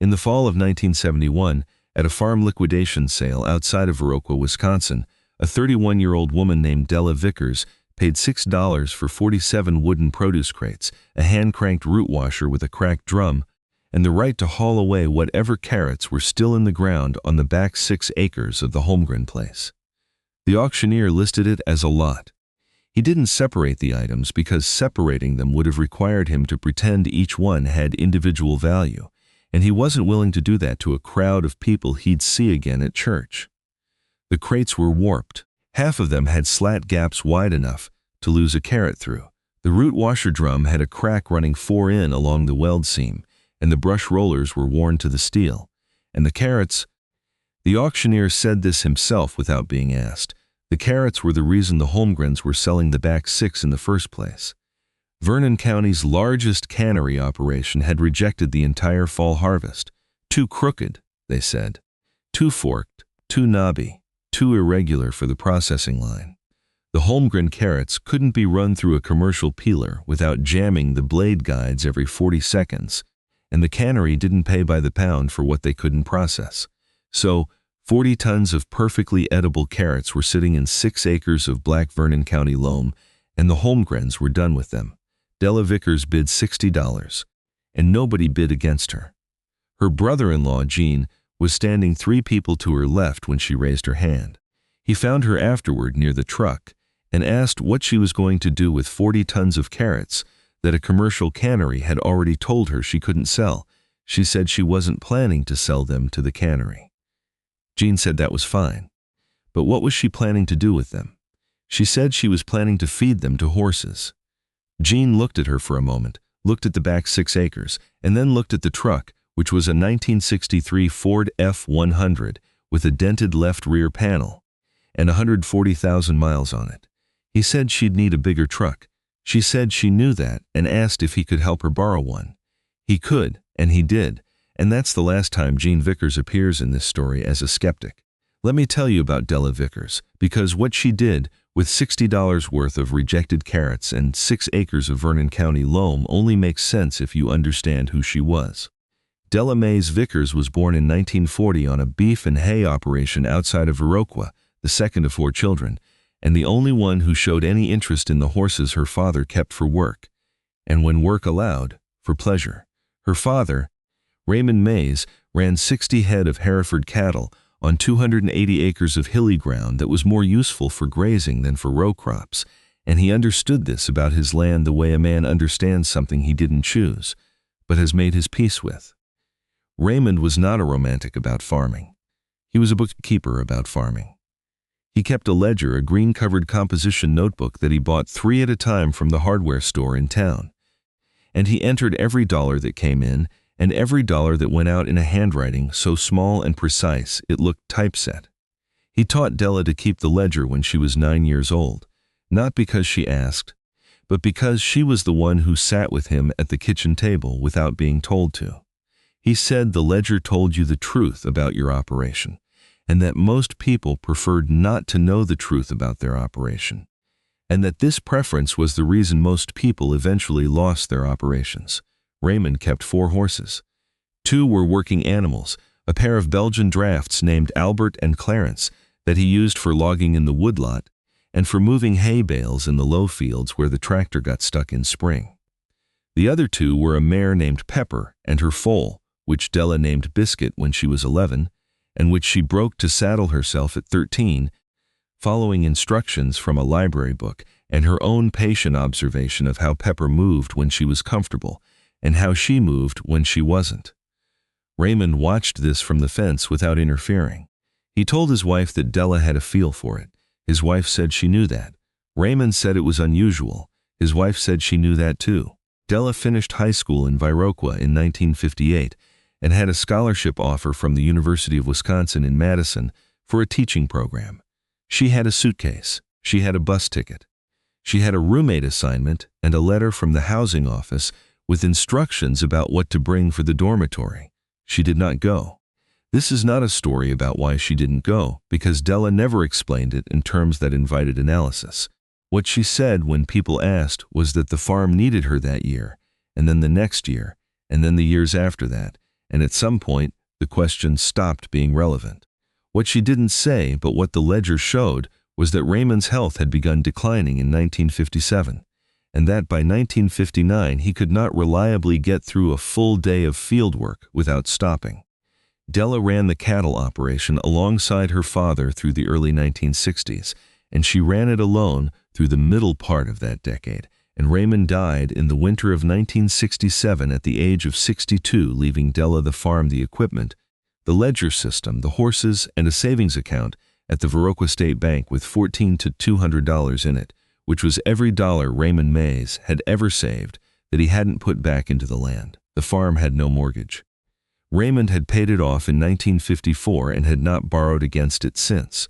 In the fall of 1971, at a farm liquidation sale outside of Viroqua, Wisconsin, a 31-year-old woman named Della Vickers paid $6 for 47 wooden produce crates, a hand-cranked root washer with a cracked drum, and the right to haul away whatever carrots were still in the ground on the back 6 acres of the Holmgren place. The auctioneer listed it as a lot. He didn't separate the items because separating them would have required him to pretend each one had individual value, and he wasn't willing to do that to a crowd of people he'd see again at church. The crates were warped. Half of them had slat gaps wide enough to lose a carrot through. The root washer drum had a crack running 4 in along the weld seam, and the brush rollers were worn to the steel. And the carrots— the auctioneer said this himself without being asked— the carrots were the reason the Holmgrens were selling the back 6 in the first place. Vernon County's largest cannery operation had rejected the entire fall harvest. Too crooked, they said. Too forked, too knobby, too irregular for the processing line. The Holmgren carrots couldn't be run through a commercial peeler without jamming the blade guides every 40 seconds, and the cannery didn't pay by the pound for what they couldn't process. So, 40 tons of perfectly edible carrots were sitting in 6 acres of black Vernon County loam, and the Holmgrens were done with them. Della Vickers bid $60, and nobody bid against her. Her brother-in-law, Gene, was standing 3 people to her left when she raised her hand. He found her afterward near the truck and asked what she was going to do with 40 tons of carrots that a commercial cannery had already told her she couldn't sell. She said she wasn't planning to sell them to the cannery. Gene said that was fine. But what was she planning to do with them? She said she was planning to feed them to horses. Gene looked at her for a moment, looked at the back 6 acres, and then looked at the truck, which was a 1963 Ford F-100 with a dented left rear panel and 140,000 miles on it. He said she'd need a bigger truck. She said she knew that and asked if he could help her borrow one. He could, and he did, and that's the last time Gene Vickers appears in this story as a skeptic. Let me tell you about Della Vickers, because what she did with $60 worth of rejected carrots and 6 acres of Vernon County loam only makes sense if you understand who she was. Della Mays Vickers was born in 1940 on a beef and hay operation outside of Viroqua, the second of 4 children, and the only one who showed any interest in the horses her father kept for work, and when work allowed, for pleasure. Her father, Raymond Mays, ran 60 head of Hereford cattle on 280 acres of hilly ground that was more useful for grazing than for row crops, and he understood this about his land the way a man understands something he didn't choose, but has made his peace with. Raymond was not a romantic about farming. He was a bookkeeper about farming. He kept a ledger, a green-covered composition notebook that he bought 3 at a time from the hardware store in town. And he entered every dollar that came in and every dollar that went out in a handwriting so small and precise it looked typeset. He taught Della to keep the ledger when she was 9 years old, not because she asked, but because she was the one who sat with him at the kitchen table without being told to. He said the ledger told you the truth about your operation, and that most people preferred not to know the truth about their operation, and that this preference was the reason most people eventually lost their operations. Raymond kept 4 horses. 2 were working animals, a pair of Belgian drafts named Albert and Clarence that he used for logging in the woodlot and for moving hay bales in the low fields where the tractor got stuck in spring. The other 2 were a mare named Pepper and her foal, which Della named Biscuit when she was 11, and which she broke to saddle herself at 13, following instructions from a library book and her own patient observation of how Pepper moved when she was comfortable and how she moved when she wasn't. Raymond watched this from the fence without interfering. He told his wife that Della had a feel for it. His wife said she knew that. Raymond said it was unusual. His wife said she knew that too. Della finished high school in Viroqua in 1958 and had a scholarship offer from the University of Wisconsin in Madison for a teaching program. She had a suitcase. She had a bus ticket. She had a roommate assignment and a letter from the housing office with instructions about what to bring for the dormitory. She did not go. This is not a story about why she didn't go, because Della never explained it in terms that invited analysis. What she said when people asked was that the farm needed her that year, and then the next year, and then the years after that, and at some point, the question stopped being relevant. What she didn't say, but what the ledger showed, was that Raymond's health had begun declining in 1957, and that by 1959 he could not reliably get through a full day of field work without stopping. Della ran the cattle operation alongside her father through the early 1960s, and she ran it alone through the middle part of that decade, and Raymond died in the winter of 1967 at the age of 62, leaving Della the farm, the equipment, the ledger system, the horses, and a savings account at the Viroqua State Bank with $14 to $200 in it, which was every dollar Raymond Mays had ever saved that he hadn't put back into the land. The farm had no mortgage. Raymond had paid it off in 1954 and had not borrowed against it since.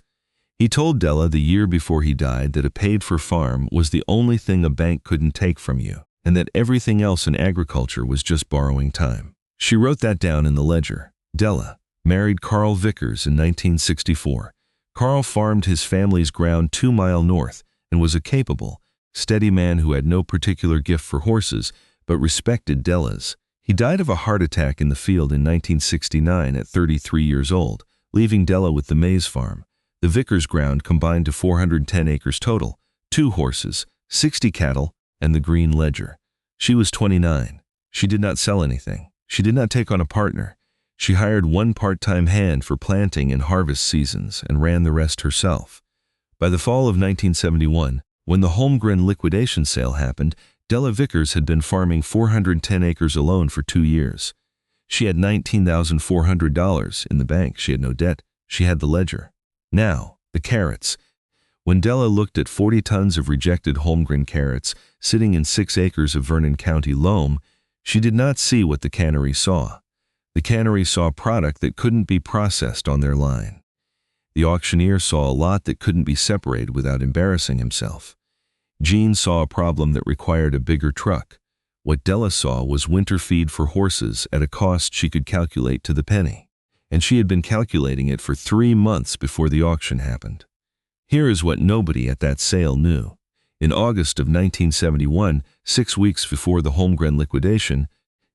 He told Della the year before he died that a paid-for farm was the only thing a bank couldn't take from you, and that everything else in agriculture was just borrowing time. She wrote that down in the ledger. Della married Carl Vickers in 1964. Carl farmed his family's ground 2 miles north and was a capable, steady man who had no particular gift for horses, but respected Della's. He died of a heart attack in the field in 1969 at 33 years old, leaving Della with the Mays farm. The Vickers ground combined to 410 acres total, 2 horses, 60 cattle, and the green ledger. She was 29. She did not sell anything. She did not take on a partner. She hired one part-time hand for planting and harvest seasons and ran the rest herself. By the fall of 1971, when the Holmgren liquidation sale happened, Della Vickers had been farming 410 acres alone for 2 years. She had $19,400 in the bank. She had no debt. She had the ledger. Now, the carrots. When Della looked at 40 tons of rejected Holmgren carrots sitting in 6 acres of Vernon County loam, she did not see what the cannery saw. The cannery saw product that couldn't be processed on their line. The auctioneer saw a lot that couldn't be separated without embarrassing himself. Gene saw a problem that required a bigger truck. What Della saw was winter feed for horses at a cost she could calculate to the penny, and she had been calculating it for 3 months before the auction happened. Here is what nobody at that sale knew. In August of 1971, 6 weeks before the Holmgren liquidation,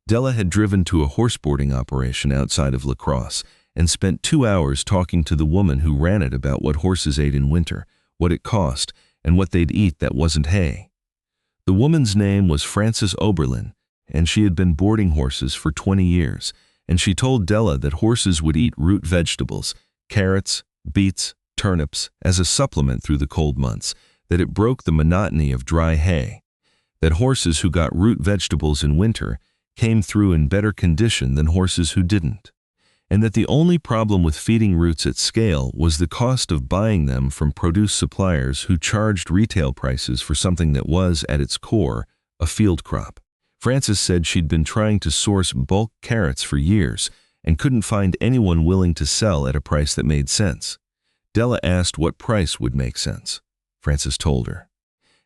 Della had driven to a horseboarding operation outside of La Crosse and spent 2 hours talking to the woman who ran it about what horses ate in winter, what it cost, and what they'd eat that wasn't hay. The woman's name was Frances Oberlin, and she had been boarding horses for 20 years, and she told Della that horses would eat root vegetables, carrots, beets, turnips, as a supplement through the cold months, that it broke the monotony of dry hay, that horses who got root vegetables in winter came through in better condition than horses who didn't, and that the only problem with feeding roots at scale was the cost of buying them from produce suppliers who charged retail prices for something that was, at its core, a field crop. Frances said she'd been trying to source bulk carrots for years and couldn't find anyone willing to sell at a price that made sense. Della asked what price would make sense. Frances told her.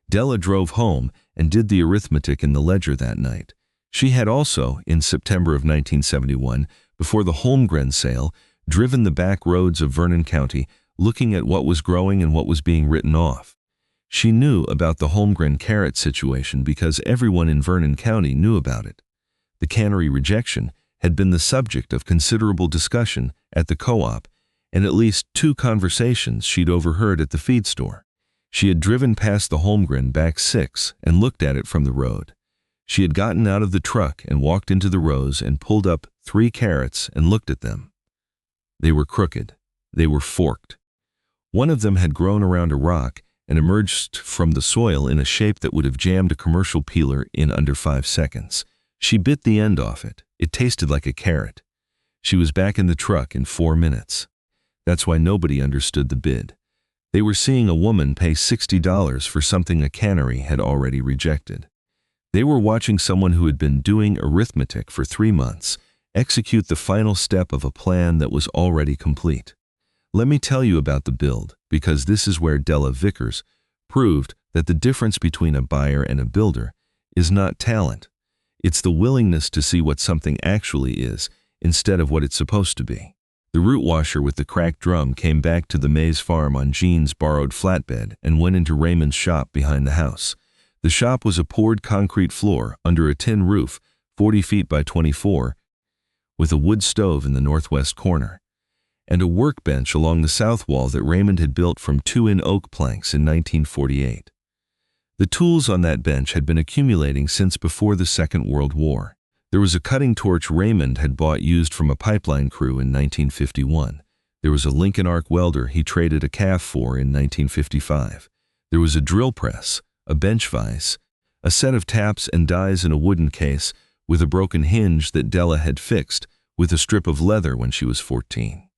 Della drove home and did the arithmetic in the ledger that night. She had also, in September of 1971, before the Holmgren sale, driven the back roads of Vernon County, looking at what was growing and what was being written off. She knew about the Holmgren carrot situation because everyone in Vernon County knew about it. The cannery rejection had been the subject of considerable discussion at the co-op, and at least 2 conversations she'd overheard at the feed store. She had driven past the Holmgren back 6 and looked at it from the road. She had gotten out of the truck and walked into the rows and pulled up 3 carrots and looked at them. They were crooked. They were forked. One of them had grown around a rock and emerged from the soil in a shape that would have jammed a commercial peeler in under 5 seconds. She bit the end off it. It tasted like a carrot. She was back in the truck in 4 minutes. That's why nobody understood the bid. They were seeing a woman pay $60 for something a cannery had already rejected. They were watching someone who had been doing arithmetic for 3 months execute the final step of a plan that was already complete. Let me tell you about the build, because this is where Della Vickers proved that the difference between a buyer and a builder is not talent. It's the willingness to see what something actually is instead of what it's supposed to be. The root washer with the cracked drum came back to the Mays farm on Gene's borrowed flatbed and went into Raymond's shop behind the house. The shop was a poured concrete floor under a tin roof, 40 feet by 24, with a wood stove in the northwest corner, and a workbench along the south wall that Raymond had built from 2-in oak planks in 1948. The tools on that bench had been accumulating since before the Second World War. There was a cutting torch Raymond had bought used from a pipeline crew in 1951. There was a Lincoln arc welder he traded a calf for in 1955. There was a drill press, a bench vise, a set of taps and dies in a wooden case with a broken hinge that Della had fixed with a strip of leather when she was 14.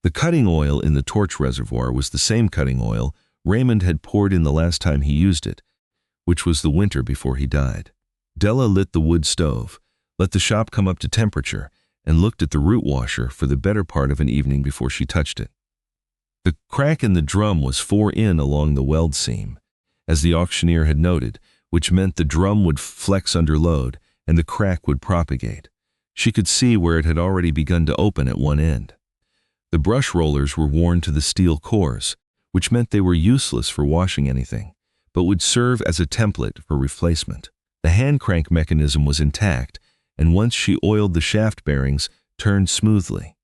The cutting oil in the torch reservoir was the same cutting oil Raymond had poured in the last time he used it, which was the winter before he died. Della lit the wood stove, let the shop come up to temperature, and looked at the root washer for the better part of an evening before she touched it. The crack in the drum was 4 in along the weld seam, as the auctioneer had noted, which meant the drum would flex under load and the crack would propagate. She could see where it had already begun to open at one end. The brush rollers were worn to the steel cores, which meant they were useless for washing anything, but would serve as a template for replacement. The hand crank mechanism was intact, and once she oiled the shaft bearings, turned smoothly.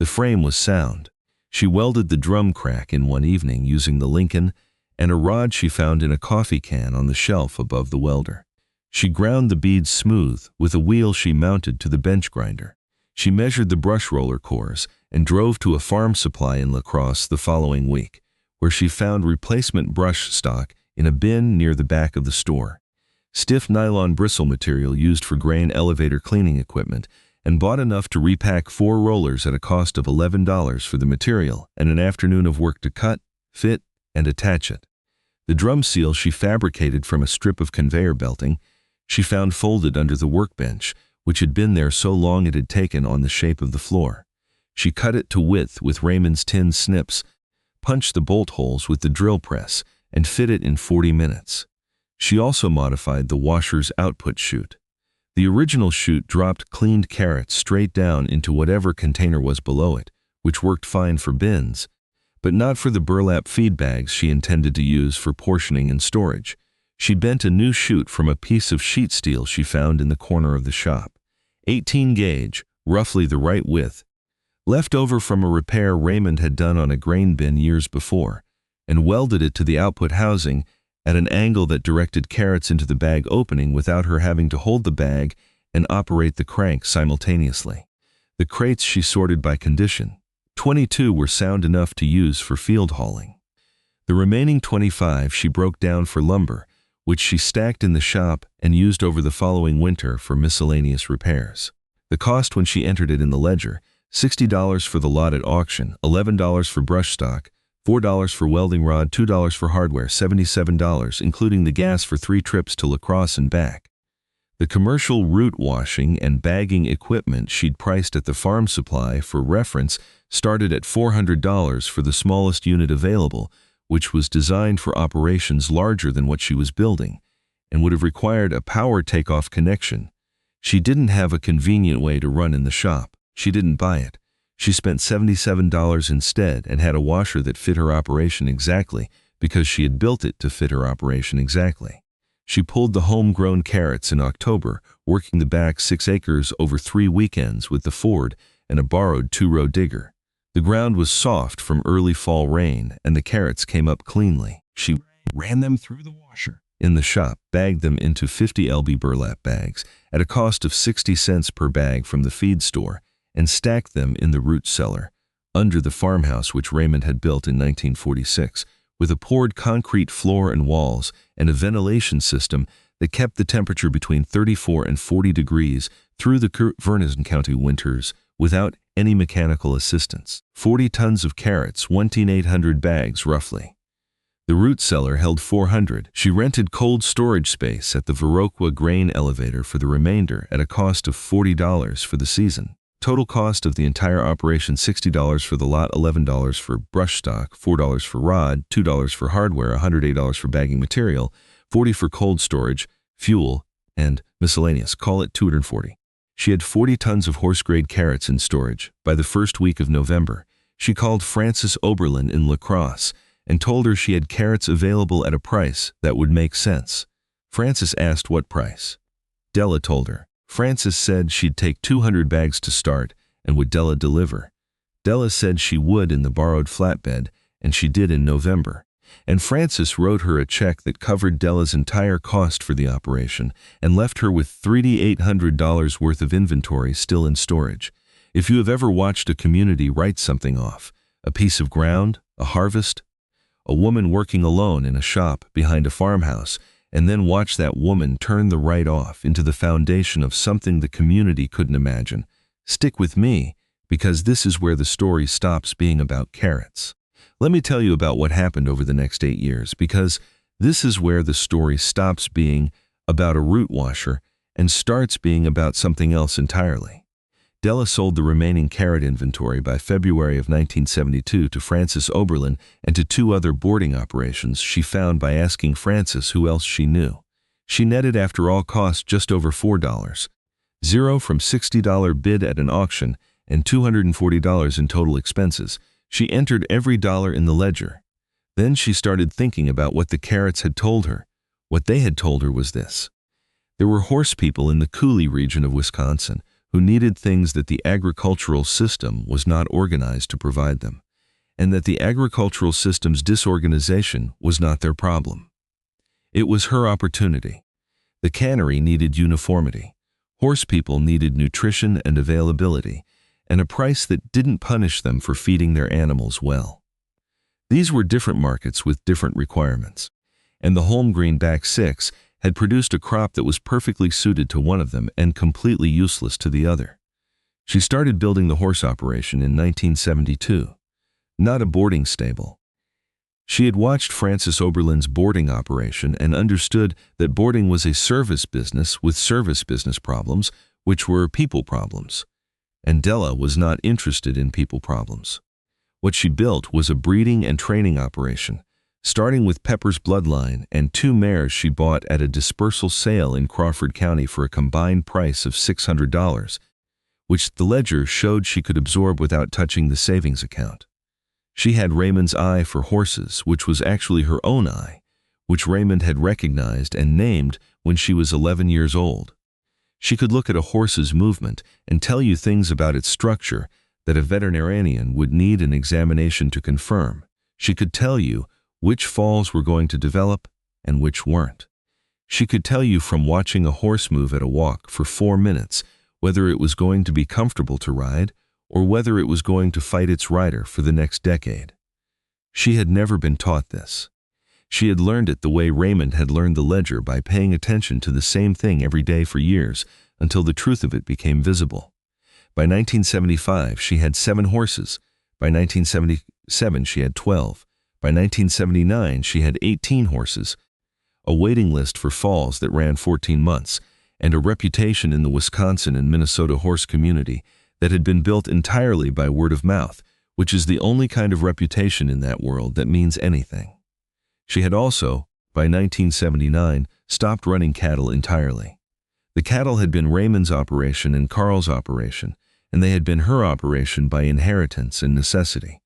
The frame was sound. She welded the drum crack in one evening using the Lincoln and a rod she found in a coffee can on the shelf above the welder. She ground the beads smooth with a wheel she mounted to the bench grinder. She measured the brush roller cores and drove to a farm supply in La Crosse the following week, where she found replacement brush stock in a bin near the back of the store. Stiff nylon bristle material used for grain elevator cleaning equipment, and bought enough to repack 4 rollers at a cost of $11 for the material and an afternoon of work to cut, fit, and attach it. The drum seal she fabricated from a strip of conveyor belting she found folded under the workbench, which had been there so long it had taken on the shape of the floor. She cut it to width with Raymond's tin snips, punched the bolt holes with the drill press, and fit it in 40 minutes. She also modified the washer's output chute. The original chute dropped cleaned carrots straight down into whatever container was below it, which worked fine for bins, but not for the burlap feed bags she intended to use for portioning and storage. She bent a new chute from a piece of sheet steel she found in the corner of the shop. 18 gauge, roughly the right width, left over from a repair Raymond had done on a grain bin years before, and welded it to the output housing at an angle that directed carrots into the bag opening without her having to hold the bag and operate the crank simultaneously. The crates she sorted by condition. 22 were sound enough to use for field hauling. The remaining 25 she broke down for lumber, which she stacked in the shop and used over the following winter for miscellaneous repairs. The cost when she entered it in the ledger: $60 for the lot at auction, $11 for brush stock, $4 for welding rod, $2 for hardware, $77, including the gas for 3 trips to La Crosse and back. The commercial root washing and bagging equipment she'd priced at the farm supply for reference started at $400 for the smallest unit available, which was designed for operations larger than what she was building, and would have required a power takeoff connection. She didn't have a convenient way to run in the shop. She didn't buy it. She spent $77 instead and had a washer that fit her operation exactly because she had built it to fit her operation exactly. She pulled the homegrown carrots in October, working the back 6 acres over 3 weekends with the Ford and a borrowed 2-row digger. The ground was soft from early fall rain, and the carrots came up cleanly. She ran them through the washer in the shop, bagged them into 50 lb burlap bags at a cost of 60 cents per bag from the feed store, and stacked them in the root cellar, under the farmhouse which Raymond had built in 1946, with a poured concrete floor and walls and a ventilation system that kept the temperature between 34 and 40 degrees through the Vernon County winters without any mechanical assistance. 40 tons of carrots, 1,800 bags roughly. The root cellar held 400. She rented cold storage space at the Viroqua grain elevator for the remainder at a cost of $40 for the season. Total cost of the entire operation: $60 for the lot, $11 for brush stock, $4 for rod, $2 for hardware, $108 for bagging material, $40 for cold storage, fuel, and miscellaneous. Call it $240. She had 40 tons of horse-grade carrots in storage. By the first week of November, she called Frances Oberlin in La Crosse and told her she had carrots available at a price that would make sense. Frances asked what price. Della told her, Frances said she'd take 200 bags to start, and would Della deliver. Della said she would in the borrowed flatbed, and she did in November. And Frances wrote her a check that covered Della's entire cost for the operation and left her with $3,800 worth of inventory still in storage. If you have ever watched a community write something off, a piece of ground, a harvest, a woman working alone in a shop behind a farmhouse, and then watch that woman turn the write-off into the foundation of something the community couldn't imagine, stick with me, because this is where the story stops being about carrots. Let me tell you about what happened over the next 8 years, because this is where the story stops being about a root washer and starts being about something else entirely. Della sold the remaining carrot inventory by February of 1972 to Frances Oberlin and to 2 other boarding operations she found by asking Frances who else she knew. She netted after all costs just over $4, zero from $60 bid at an auction, and $240 in total expenses. She entered every dollar in the ledger. Then she started thinking about what the carrots had told her. What they had told her was this: there were horse people in the Coulee region of Wisconsin who needed things that the agricultural system was not organized to provide them, and that the agricultural system's disorganization was not their problem. It was her opportunity. The cannery needed uniformity. Horse people needed nutrition and availability, and a price that didn't punish them for feeding their animals well. These were different markets with different requirements, and the Holmgreen back 6 had produced a crop that was perfectly suited to one of them and completely useless to the other. She started building the horse operation in 1972, not a boarding stable. She had watched Frances Oberlin's boarding operation and understood that boarding was a service business with service business problems, which were people problems. And Della was not interested in people problems. What she built was a breeding and training operation, starting with Pepper's bloodline and 2 mares she bought at a dispersal sale in Crawford County for a combined price of $600, which the ledger showed she could absorb without touching the savings account. She had Raymond's eye for horses, which was actually her own eye, which Raymond had recognized and named when she was 11 years old. She could look at a horse's movement and tell you things about its structure that a veterinarian would need an examination to confirm. She could tell you which falls were going to develop and which weren't. She could tell you from watching a horse move at a walk for 4 minutes whether it was going to be comfortable to ride or whether it was going to fight its rider for the next decade. She had never been taught this. She had learned it the way Raymond had learned the ledger, by paying attention to the same thing every day for years until the truth of it became visible. By 1975, she had 7 horses. By 1977, she had 12. By 1979, she had 18 horses, a waiting list for falls that ran 14 months, and a reputation in the Wisconsin and Minnesota horse community that had been built entirely by word of mouth, which is the only kind of reputation in that world that means anything. She had also, by 1979, stopped running cattle entirely. The cattle had been Raymond's operation and Carl's operation, and they had been her operation by inheritance and necessity.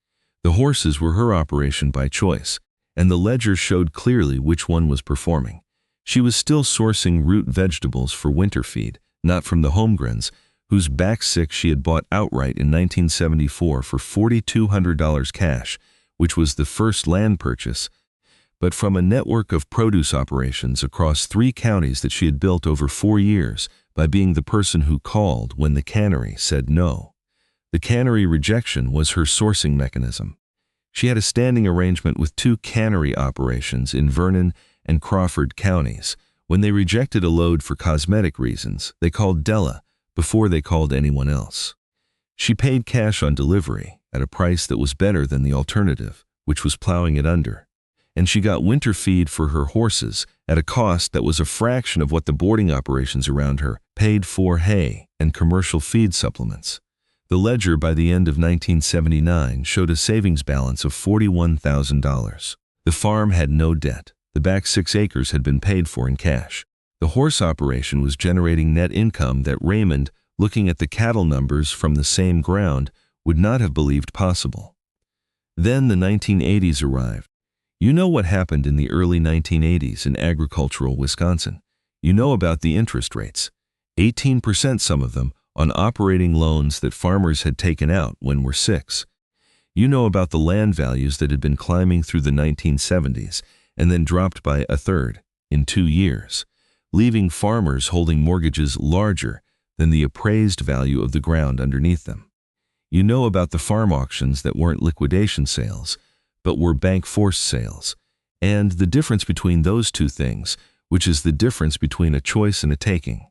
The horses were her operation by choice, and the ledger showed clearly which one was performing. She was still sourcing root vegetables for winter feed, not from the Holmgrens, whose back 6 she had bought outright in 1974 for $4,200 cash, which was the first land purchase, but from a network of produce operations across 3 counties that she had built over 4 years by being the person who called when the cannery said no. The cannery rejection was her sourcing mechanism. She had a standing arrangement with 2 cannery operations in Vernon and Crawford counties. When they rejected a load for cosmetic reasons, they called Della before they called anyone else. She paid cash on delivery at a price that was better than the alternative, which was plowing it under. And she got winter feed for her horses at a cost that was a fraction of what the boarding operations around her paid for hay and commercial feed supplements. The ledger by the end of 1979 showed a savings balance of $41,000. The farm had no debt. The back 6 acres had been paid for in cash. The horse operation was generating net income that Raymond, looking at the cattle numbers from the same ground, would not have believed possible. Then the 1980s arrived. You know what happened in the early 1980s in agricultural Wisconsin. You know about the interest rates. 18% some of them, on operating loans that farmers had taken out when were 6. You know about the land values that had been climbing through the 1970s and then dropped by a third in 2 years, leaving farmers holding mortgages larger than the appraised value of the ground underneath them. You know about the farm auctions that weren't liquidation sales, but were bank-forced sales, and the difference between those two things, which is the difference between a choice and a taking.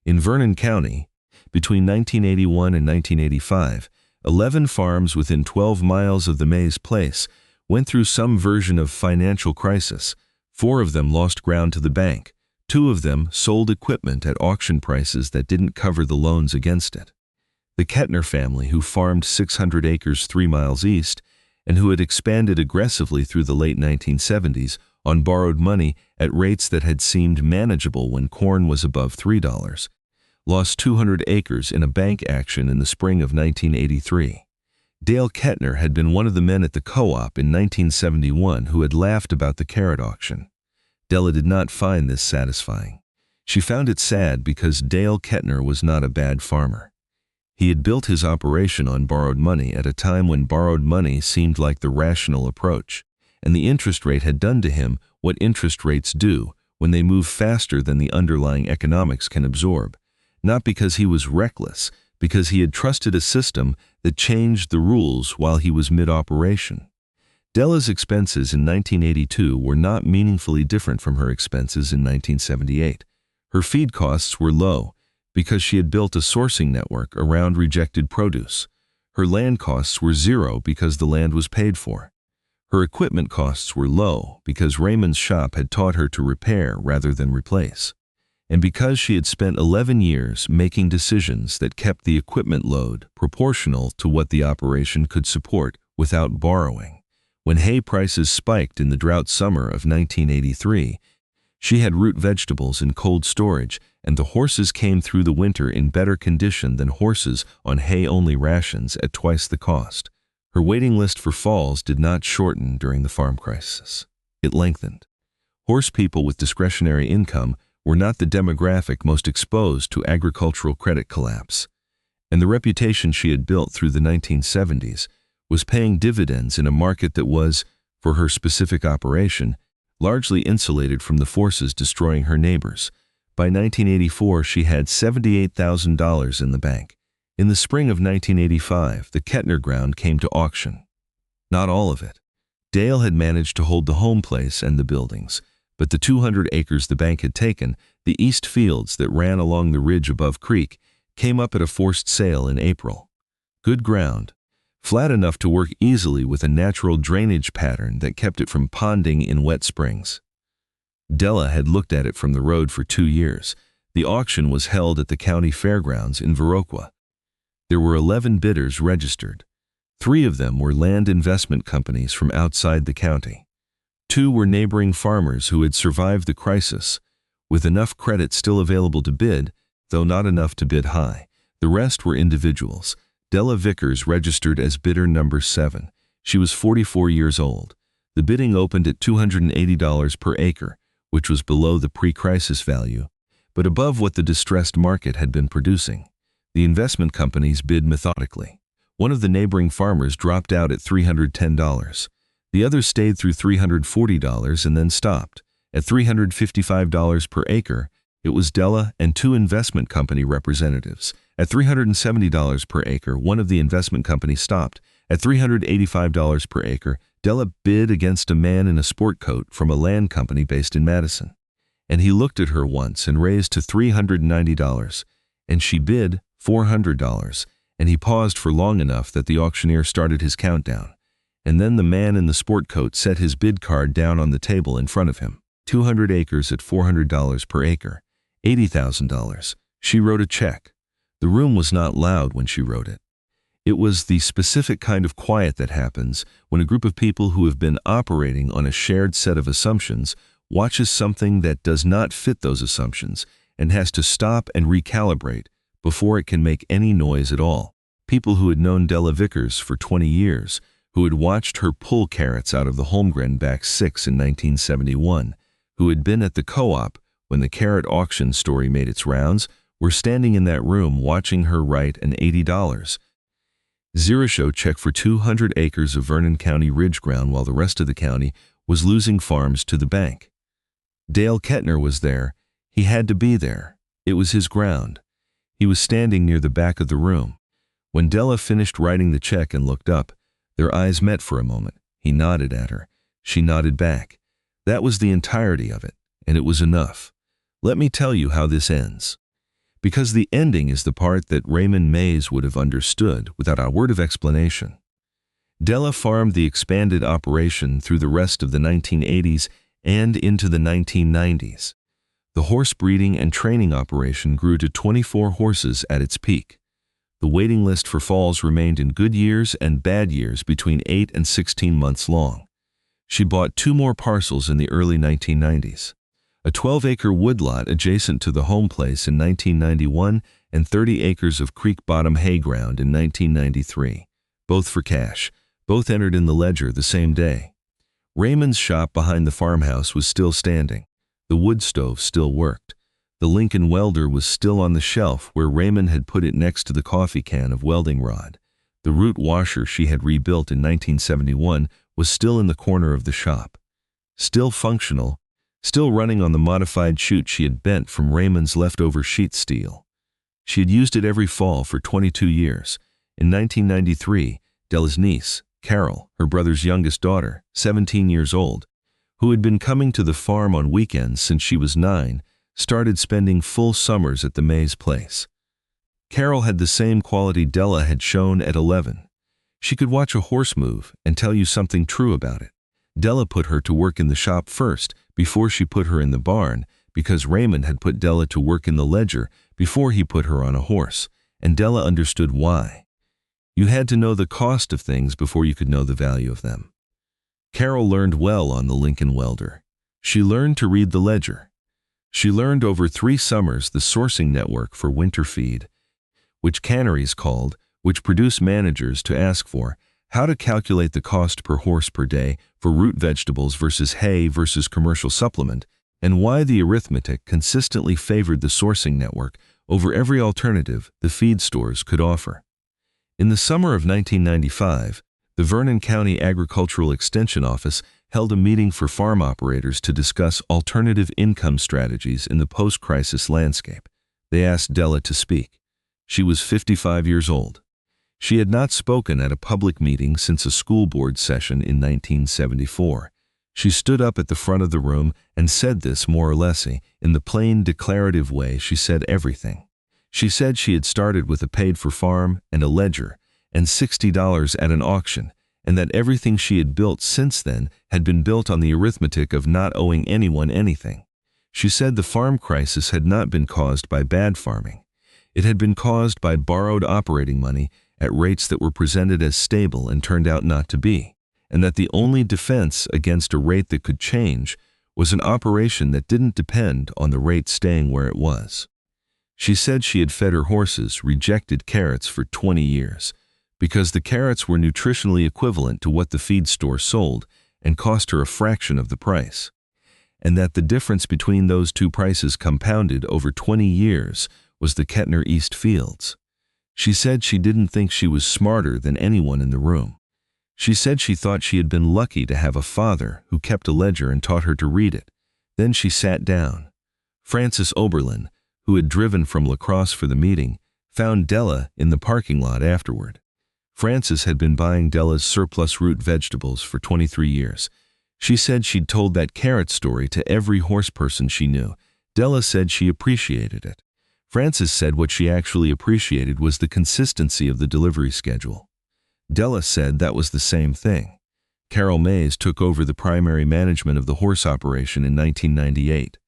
In Vernon County, between 1981 and 1985, 11 farms within 12 miles of the Mays place went through some version of financial crisis. 4 of them lost ground to the bank. 2 of them sold equipment at auction prices that didn't cover the loans against it. The Kettner family, who farmed 600 acres 3 miles east and who had expanded aggressively through the late 1970s on borrowed money at rates that had seemed manageable when corn was above $3, lost 200 acres in a bank action in the spring of 1983. Dale Kettner had been one of the men at the co-op in 1971 who had laughed about the carrot auction. Della did not find this satisfying. She found it sad because Dale Kettner was not a bad farmer. He had built his operation on borrowed money at a time when borrowed money seemed like the rational approach, and the interest rate had done to him what interest rates do when they move faster than the underlying economics can absorb, not because he was reckless, because he had trusted a system that changed the rules while he was mid-operation. Della's expenses in 1982 were not meaningfully different from her expenses in 1978. Her feed costs were low because she had built a sourcing network around rejected produce. Her land costs were zero because the land was paid for. Her equipment costs were low because Raymond's shop had taught her to repair rather than replace. And because she had spent 11 years making decisions that kept the equipment load proportional to what the operation could support without borrowing. When hay prices spiked in the drought summer of 1983, she had root vegetables in cold storage, and the horses came through the winter in better condition than horses on hay-only rations at twice the cost. Her waiting list for falls did not shorten during the farm crisis. It lengthened. Horse people with discretionary income were not the demographic most exposed to agricultural credit collapse, and the reputation she had built through the 1970s was paying dividends in a market that was, for her specific operation, largely insulated from the forces destroying her neighbors. By 1984, she had $78,000 in the bank. In the spring of 1985, the Kettner ground came to auction. Not all of it. Dale had managed to hold the home place and the buildings, but the 200 acres the bank had taken, the east fields that ran along the ridge above creek, came up at a forced sale in April. Good ground, flat enough to work easily with a natural drainage pattern that kept it from ponding in wet springs. Della had looked at it from the road for 2 years. The auction was held at the county fairgrounds in Viroqua. There were 11 bidders registered. 3 of them were land investment companies from outside the county. 2 were neighboring farmers who had survived the crisis, with enough credit still available to bid, though not enough to bid high. The rest were individuals. Della Vickers registered as bidder number 7. She was 44 years old. The bidding opened at $280 per acre, which was below the pre-crisis value, but above what the distressed market had been producing. The investment companies bid methodically. One of the neighboring farmers dropped out at $310. The other stayed through $340 and then stopped. At $355 per acre, it was Della and 2 investment company representatives. At $370 per acre, one of the investment companies stopped. At $385 per acre, Della bid against a man in a sport coat from a land company based in Madison. And he looked at her once and raised to $390, and she bid $400, and he paused for long enough that the auctioneer started his countdown. And then the man in the sport coat set his bid card down on the table in front of him. 200 acres at $400 per acre, $80,000. She wrote a check. The room was not loud when she wrote it. It was the specific kind of quiet that happens when a group of people who have been operating on a shared set of assumptions watches something that does not fit those assumptions and has to stop and recalibrate before it can make any noise at all. People who had known Della Vickers for 20 years, who had watched her pull carrots out of the Holmgren back 6 in 1971, who had been at the co-op when the carrot auction story made its rounds, were standing in that room watching her write an $80 zero-show check for 200 acres of Vernon County ridge ground while the rest of the county was losing farms to the bank. Dale Kettner was there. He had to be there. It was his ground. He was standing near the back of the room. When Della finished writing the check and looked up, their eyes met for a moment. He nodded at her. She nodded back. That was the entirety of it, and it was enough. Let me tell you how this ends. Because the ending is the part that Raymond Mays would have understood without a word of explanation. Della farmed the expanded operation through the rest of the 1980s and into the 1990s. The horse breeding and training operation grew to 24 horses at its peak. The waiting list for falls remained in good years and bad years between 8 and 16 months long. She bought 2 more parcels in the early 1990s. A 12-acre woodlot adjacent to the home place in 1991 and 30 acres of creek bottom hay ground in 1993, both for cash. Both entered in the ledger the same day. Raymond's shop behind the farmhouse was still standing. The wood stove still worked. The Lincoln welder was still on the shelf where Raymond had put it next to the coffee can of welding rod. The root washer she had rebuilt in 1971 was still in the corner of the shop. Still functional, still running on the modified chute she had bent from Raymond's leftover sheet steel. She had used it every fall for 22 years. In 1993, Della's niece, Carol, her brother's youngest daughter, 17 years old, who had been coming to the farm on weekends since she was 9, started spending full summers at the Mays place. Carol had the same quality Della had shown at 11. She could watch a horse move and tell you something true about it. Della put her to work in the shop first before she put her in the barn because Raymond had put Della to work in the ledger before he put her on a horse, and Della understood why. You had to know the cost of things before you could know the value of them. Carol learned well on the Lincoln welder. She learned to read the ledger. She learned over 3 summers the sourcing network for winter feed, which canneries called, which produce managers to ask for, how to calculate the cost per horse per day for root vegetables versus hay versus commercial supplement, and why the arithmetic consistently favored the sourcing network over every alternative the feed stores could offer. In the summer of 1995, the Vernon County Agricultural Extension Office held a meeting for farm operators to discuss alternative income strategies in the post-crisis landscape. They asked Della to speak. She was 55 years old. She had not spoken at a public meeting since a school board session in 1974. She stood up at the front of the room and said this more or less in the plain declarative way she said everything. She said she had started with a paid-for farm and a ledger and $60 at an auction, and that everything she had built since then had been built on the arithmetic of not owing anyone anything. She said the farm crisis had not been caused by bad farming. It had been caused by borrowed operating money at rates that were presented as stable and turned out not to be, and that the only defense against a rate that could change was an operation that didn't depend on the rate staying where it was. She said she had fed her horses rejected carrots for 20 years because the carrots were nutritionally equivalent to what the feed store sold and cost her a fraction of the price, and that the difference between those two prices compounded over 20 years was the Kettner East fields. She said she didn't think she was smarter than anyone in the room. She said she thought she had been lucky to have a father who kept a ledger and taught her to read it. Then she sat down. Francis Oberlin, who had driven from La Crosse for the meeting, found Della in the parking lot afterward. Francis had been buying Della's surplus root vegetables for 23 years. She said she'd told that carrot story to every horse person she knew. Della said she appreciated it. Francis said what she actually appreciated was the consistency of the delivery schedule. Della said that was the same thing. Carol Mays took over the primary management of the horse operation in 1998.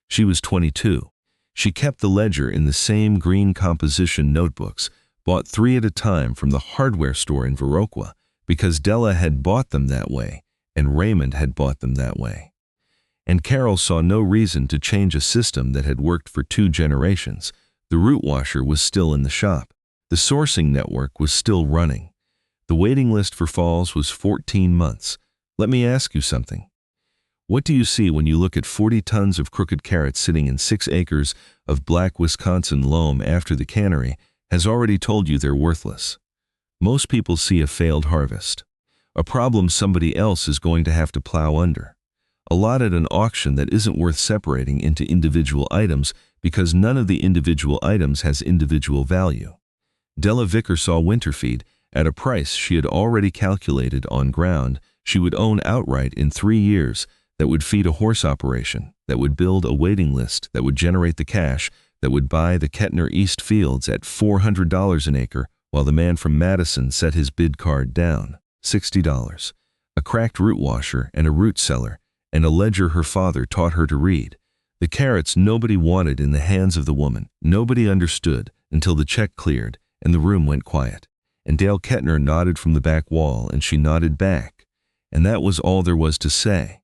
She was 22. She kept the ledger in the same green composition notebooks, bought 3 at a time from the hardware store in Viroqua, because Della had bought them that way, and Raymond had bought them that way. And Carol saw no reason to change a system that had worked for 2 generations. The root washer was still in the shop. The sourcing network was still running. The waiting list for falls was 14 months. Let me ask you something. What do you see when you look at 40 tons of crooked carrots sitting in 6 acres of black Wisconsin loam after the cannery has already told you they're worthless? Most people see a failed harvest, a problem somebody else is going to have to plow under, a lot at an auction that isn't worth separating into individual items because none of the individual items has individual value. Della Vickers saw Winterfeed at a price she had already calculated on ground she would own outright in 3 years, that would feed a horse operation, that would build a waiting list, that would generate the cash, that would buy the Kettner East fields at $400 an acre, while the man from Madison set his bid card down, $60. A cracked root washer and a root cellar, and a ledger her father taught her to read. The carrots nobody wanted in the hands of the woman. Nobody understood until the check cleared and the room went quiet. And Dale Kettner nodded from the back wall and she nodded back. And that was all there was to say.